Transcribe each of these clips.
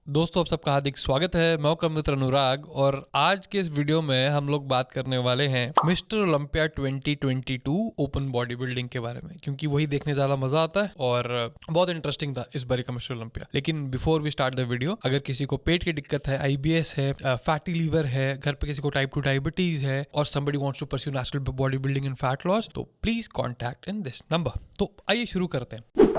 दोस्तों आप सबका हार्दिक स्वागत है। मैं आपका मित्र अनुराग और आज के इस वीडियो में हम लोग बात करने वाले हैं mister Olympia 2022 open body building के बारे में, क्योंकि वही देखने ज्यादा मजा आता है और बहुत इंटरेस्टिंग था इस बार का मिस्टर ओलंपिया। लेकिन before we start the video, अगर किसी को पेट की दिक्कत है, IBS है, फैटी लीवर है, घर पे किसी को टाइप 2 डायबिटीज है और somebody wants to pursue national body building and fat loss, तो please contact in this number. तो आइए शुरू करते हैं।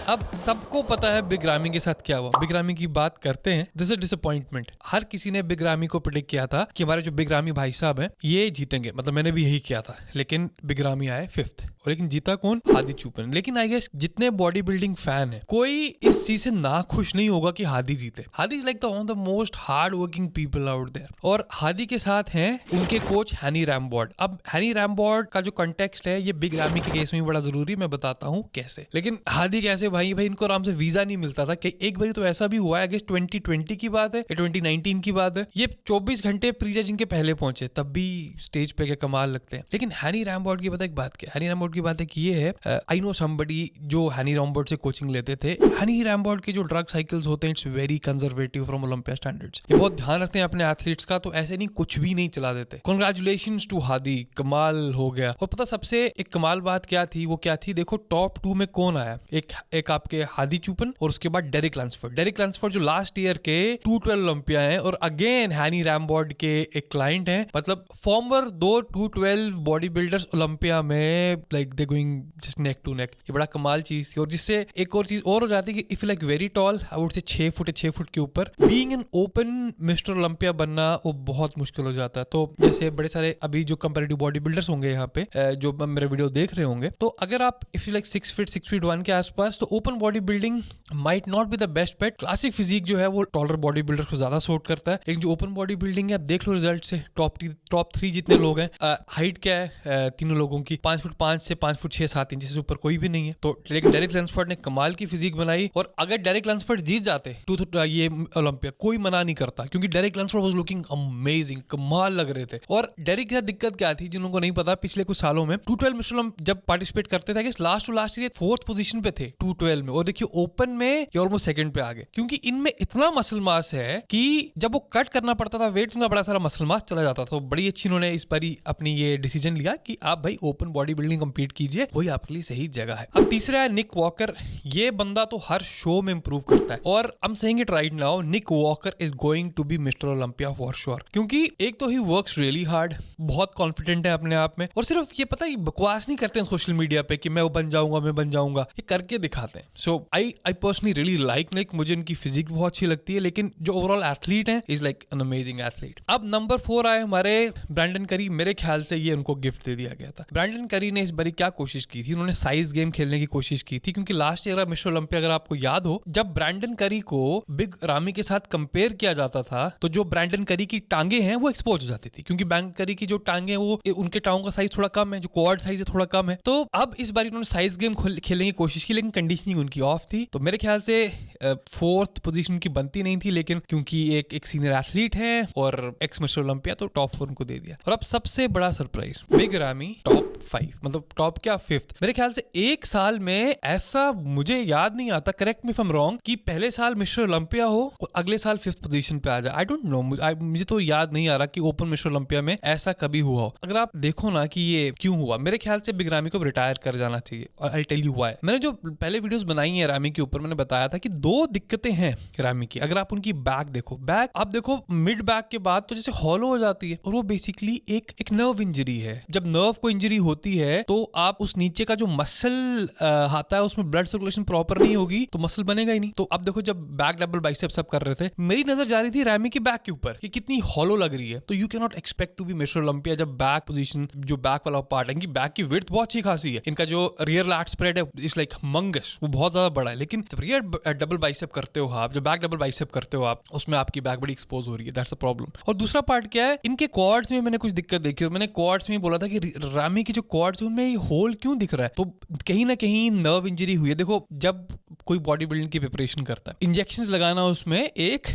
अब सबको पता है बिग रामी के साथ क्या हुआ। बिग रामी की बात करते हैं। This is disappointment. हर किसी ने बिग रामी को प्रेडिक्ट किया था कि हमारे जो बिग रामी भाई साहब हैं ये जीतेंगे, मतलब मैंने भी यही किया था। लेकिन बिग रामी आए 5th और लेकिन जीता कौन? हादी चुपन। लेकिन आई गेस जितने बॉडी बिल्डिंग फैन है कोई इस चीज से ना खुश नहीं होगा कि हादी जीते। Hadi is like the one of the most hard working people out there. और हादी के साथ हैं उनके कोच हैनी रैमबॉर्ड। अब हैनी रैमबॉर्ड का जो कॉन्टेक्स्ट है ये बिग रामी के केस में भी बड़ा जरूरी, मैं बताता हूँ कैसे। लेकिन हादी कैसे भाई इनको आराम से वीजा नहीं मिलता था कि एक बार तो ऐसा भी हुआ है, 2020 की बात है या 2019 की बात है, ये 24 घंटे प्री जजिंग के पहले पहुंचे, तब भी स्टेज पे के कमाल लगते हैं। लेकिन हैनी रैमबॉर्ड की पता एक बात क्या, हैनी रैमबॉर्ड की बात एक ये है, आई नो समबडी जो हैनी रैमबॉर्ड से कोचिंग लेते थे। हैनी रैमबॉर्ड के जो ड्रग साइकिल्स होते हैं it's very conservative from Olympia standards. ये बहुत ध्यान रखते हैं अपने एथलीट्स का, तो ऐसे नहीं कुछ भी नहीं चला देते। कांग्रेचुलेशंस टू हादी, कमाल हो गया। और पता सबसे एक कमाल बात क्या थी, वो क्या थी, देखो टॉप 2 में कौन आया। एक आपके हादी चुपन और उसके बाद डेरिक लैंसफोर्ड। डेरिक लैंसफोर्ड जो लास्ट ईयर के 212 ओलंपिया हैं और अगेन हैनी रैमबॉर्ड के एक क्लाइंट हैं। मतलब फॉर्मर 212 बॉडी बिल्डर्स ओलंपिया में, like they going just neck to neck. ये बड़ा कमाल चीज थी। और जिससे एक और चीज और हो जाती है कि if like very tall, I would से 6 फुट के ऊपर being an open mister Olympia बनना वो बहुत मुश्किल हो जाता है। तो जैसे बड़े सारे अभी जो कंपैरेटिव बॉडी बिल्डर्स होंगे यहाँ पे जो मेरा वीडियो देख रहे होंगे, तो अगर आप इफ यू लाइक 6 फीट 1 के आसपास, तो open body building might not be the best bet. Classic physique जो है वो टॉलर बॉडी बिल्डर को ज्यादा सूट करता है। लेकिन जो ओपन बॉडी बिल्डिंग है, आप देख लो रिजल्ट से, टॉप 3 जितने लोग हैं, हाइट क्या है तीनों लोगों की 5 फुट 5 से 5 फुट 6-7 इंच से ऊपर कोई भी नहीं है। तो लेकिन डेरिक लैंसफोर्ड ने कमाल की फिजिक बनाई। और अगर डेरिक लैंसफोर्ड जीत जाते ये ओलंपिया, कोई मना नहीं करता, क्योंकि डेरिक लैंसफोर्ड वाज लुकिंग अमेजिंग, कमाल लग रहे थे। और डेरिक की दिक्कत क्या थी, जिन लोगों को नहीं पता, पिछले कुछ सालों में 212 मिस्टर ओलंपिया जब पार्टिसिपेट करते थे, last to last year 4th position पे थे 212 में। और देखिए ओपन में ये ऑलमोस्ट सेकंड पे आ गए, क्योंकि इनमें इतना मसल मास है कि जब वो कट करना पड़ता था वेट, उनका बड़ा सारा मसल मास चला जाता था। तो बड़ी अच्छी इन्होंने इस बारी अपनी ये डिसीजन लिया कि आप भाई ओपन बॉडी बिल्डिंग कंप्लीट कीजिए, वही आपके लिए सही जगह है। अब तीसरा है निक वॉकर। ये बंदा तो हर शो में इंप्रूव करता है और I am saying it right now, Nick Walker is going to be mister Olympia for sure. क्योंकि एक तो ही वर्क्स रियली हार्ड, बहुत कॉन्फिडेंट है अपने आप में, और सिर्फ ये पता ही बकवास नहीं करते हैं सोशल मीडिया पे कि मैं वो बन जाऊंगा, ये करके दिखाते हैं। सो आई पर्सनली रियली लाइक मुझे इनकी फिजिक बहुत अच्छी लगती है। लेकिन जो ओवरऑल एथलीट है is like an amazing athlete. अब नंबर 4 आए हमारे ब्रैंडन करी। मेरे ख्याल से ये उनको गिफ्ट दे दिया गया था। ब्रैंडन करी ने इस बारी क्या कोशिश की थी, उन्होंने साइज गेम खेलने की कोशिश की थी। क्योंकि लास्ट ईयर मिस्टर ओलंपिया, अगर आपको याद हो, जब ब्रैंडन करी को बिग रामी के साथ कंपेयर किया जाता था, तो जो ब्रैंडन करी की टांगे हैं वो एक्सपोज हो जाती थी। क्योंकि ब्रैंडन करी की जो टांगे वो उनके टांगों का साइज थोड़ा कम है, जो क्वाड साइज है थोड़ा कम है। तो अब इस बार उन्होंने साइज गेम खेलने की कोशिश की, लेकिन कंडीशनिंग उनकी ऑफ थी। तो मेरे ख्याल से 4th पोजीशन की बनती नहीं थी, लेकिन क्योंकि एक सीनियर एथलीट है और एक्स मिस्टर ओलंपिया, तो टॉप 4 उनको दे दिया। और अब सबसे बड़ा सरप्राइज, बिग रामी टॉप 5, मतलब टॉप क्या 5th। मेरे ख्याल से एक साल में ऐसा मुझे याद नहीं आता, correct me if I am wrong, कि पहले साल मिस्टर ओलंपिया हो और अगले साल 5th पोजीशन पे आ जाए। आई डोंट नो, मुझे तो याद नहीं आ रहा कि ओपन मिस्टर ओलंपिया में ऐसा कभी हुआ हो। अगर आप देखो ना कि ये क्यों हुआ, मेरे ख्याल से बिग रामी को रिटायर कर जाना चाहिए। और आई टेल यू व्हाई। मैंने जो पहले वीडियोस बनाई है रामी के ऊपर, मैंने बताया था कि 2 दिक्कतें हैं रामी की। अगर आप उनकी बैक देखो, बैक आप देखो मिड बैक के बाद तो जैसे हॉलो हो जाती है, और वो बेसिकली एक नर्व इंजरी है। जब नर्व को इंजरी होती है तो आप उस नीचे का जो मसल आता है उसमें ब्लड सर्कुलेशन प्रॉपर नहीं होगी तो मसल बनेगा ही नहीं। तो अब देखो जब बैक डबल बाइसेप्स सब कर रहे थे, मेरी नजर जा रही थी रामी की बैक के ऊपर कि कितनी हॉलो लग रही है। तो you can not expect to be mister Olympia जब बैक पोजीशन, जो बैक वाला पार्ट है, इनकी बैक की विड्थ बहुत अच्छी खासी है, इनका जो रियर लैट स्प्रेड है इट्स लाइक मंगस, वो बहुत ज्यादा बड़ा है। लेकिन जब रियर डबल बाइसेप करते हो आप, जब बैक डबल बाइसेप करते हो आप, उसमें आपकी बैक बड़ी एक्सपोज हो रही है, दैट्स अ प्रॉब्लम। और दूसरा पार्ट क्या है, इनके क्वाड्स में मैंने कुछ दिक्कत देखी, और मैंने क्वाड्स में बोला था कि रामी की जो क्वाड्स है उनमें होल क्यों दिख रहा है? तो कहीं ना कहीं नर्व इंजरी हुई है। देखो, जब कोई बॉडी बिल्डिंग की प्रिपरेशन करता है, इंजेक्शंस लगाना उसमें एक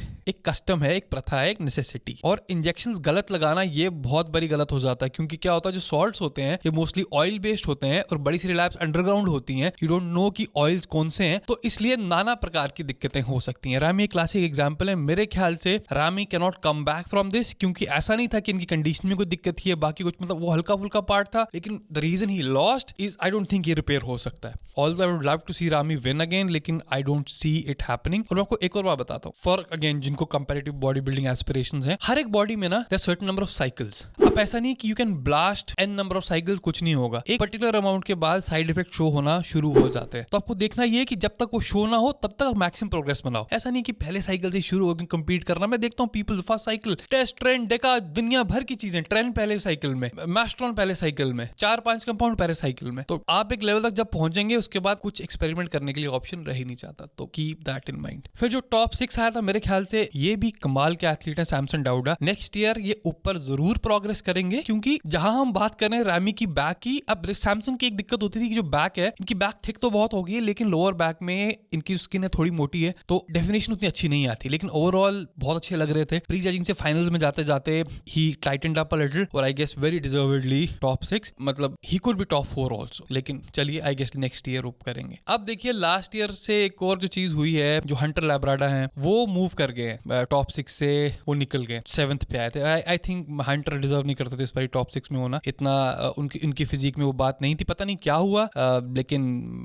कस्टम है, एक प्रथा है, एक नेसेसिटी। और इंजेक्शंस गलत लगाना ये बहुत बड़ी गलत हो जाता है, क्योंकि क्या होता है, जो सॉल्ट्स होते हैं ये मोस्टली ऑयल बेस्ड होते हैं और बड़ी सारी लैब्स अंडरग्राउंड होती हैं। यू डोंट नो कि ऑयल्स कौन से हैं, तो इसलिए नाना प्रकार की दिक्कतें हो सकती हैं। रामी एक क्लासिक एग्जांपल है। मेरे ख्याल से Rami can not come back from this, क्योंकि ऐसा नहीं था कि इनकी कंडीशन में कोई दिक्कत थी, बाकी कुछ, मतलब वो हल्का फुल्का पार्ट था, लेकिन the reason he lost is I don't think ये रिपेयर हो सकता है। Although I would love to see Ramy win again, लेकिन I don't see it happening. और मैं आपको एक और बात बताता हूँ, फॉर अगेन जिनको कंपैरेटिव बॉडी बिल्डिंग एस्पिरेशंस हैं, हर एक बॉडी में ना there certain number of cycles. अब ऐसा नहीं कि you can blast an number of cycles, कुछ नहीं होगा। एक पर्टिकुलर अमाउंट के बाद साइड इफेक्ट शो होना शुरू हो जाते हैं। तो आपको देखना ये कि जब तक वो शो ना हो तब तक मैक्सिमम प्रोग्रेस बनाओ। ऐसा नहीं कि पहले साइकिल से शुरू होकर कंपीट करना। मैं देखता हूँ people first cycle, test, tren, deca, दुनिया भर की चीजें, ट्रेंड पहले साइकिल में, मैस्ट्रॉन पहले साइकिल में, 4-5 कंपाउंड पहले साइकिल में। तो आप एक लेवल तक जब पहुंचेंगे उसके बाद कुछ एक्सपेरिमेंट करने के लिए ऑप्शन रह ही नहीं चाहता। तो कीप दैट इन माइंड। फिर जो टॉप 6 आया था, मेरे ख्याल से ये भी कमाल के एथलीट है, सैमसन डाउडा। नेक्स्ट ईयर ये ऊपर जरूर प्रोग्रेस करेंगे, क्योंकि जहां हम बात कर रहे हैं रामी की बैक की, अब सैमसन की एक दिक्कत होती थी कि जो बैक है इनकी, बैक थिक तो बहुत हो गई है, लेकिन लोअर बैक में इनकी स्किन है थोड़ी मोटी है, तो डेफिनेशन उतनी अच्छी नहीं आती। लेकिन ओवरऑल बहुत अच्छे लग रहे थे। प्री जजिंग से फाइनल्स में जाते जाते ही टाइटनड अप अ लिटिल, और I guess very deservedly top 6, मतलब he could be top 4 also. लेकिन चलिए आई गेस नेक्स्ट ईयर ऊपर करेंगे। अब देखिए लास्ट ईयर से एक और जो चीज हुई है, जो हंटर लैब्राडा है वो मूव कर गए टॉप 6 से, वो निकल गए 7th पे आए थे। आई थिंक हंटर डिजर्व नहीं करते थे इस बार टॉप 6 में होना। इतना उनकी फिजिक में वो बात नहीं थी, पता नहीं क्या हुआ, लेकिन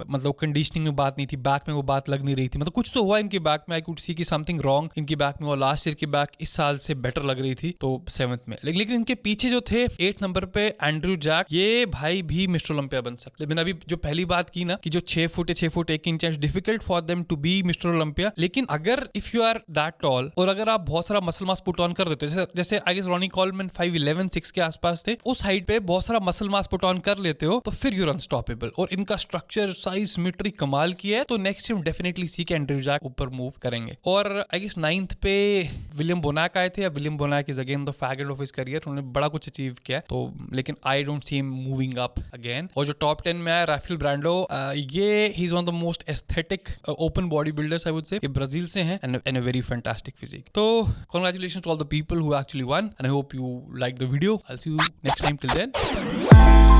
मतलब कंडीशनिंग में बात नहीं थी, बैक में वो बात लग नहीं रही थी, मतलब कुछ तो हुआ इनकी बैक में। आई कुड सी कि समथिंग रॉन्ग इनकी बैक में। और लास्ट ईयर की बैक इस साल से बेटर लग रही थी, तो 7th में। लेकिन इनके पीछे जो थे 8th नंबर पे एंड्रयू जैक, ये भाई भी मिस्टर ओलंपिया बन सकते। लेकिन अभी जो पहली बात की ना कि जो 6 foot 1 inch, difficult for them to be mister Olympia. लेकिन अगर if you are that tall और अगर आप बहुत सारा मसल मास पुट ऑन कर देते हो, जैसे आई गेस रॉनी कॉलमैन 5'11", 6 के आसपास थे, उस हाइट पे बहुत सारा मसल मास पुट ऑन कर लेते हो, तो फिर यूर अनस्टॉपेबल। और इनका स्ट्रक्चर, साइज, सिमेट्री कमाल की है, तो नेक्स्ट टाइम डेफिनेटली सी के एंड्रयू जैक ऊपर मूव करेंगे। और आई गेस 9th पे विलियम बोनाक आए थे, या William Bonac is again the fag end of his career. उन्होंने बड़ा कुछ अचीव किया, तो लेकिन I don't see him moving up again. और जो टॉप 10 में आया राफेल ब्रांडो, ये he is one of the most aesthetic open body builders I would say. ये ब्राजील से हैं and a very fantastic physique. तो congratulations to all the people who actually won, and I hope you like the video. I will see you next time. Till then.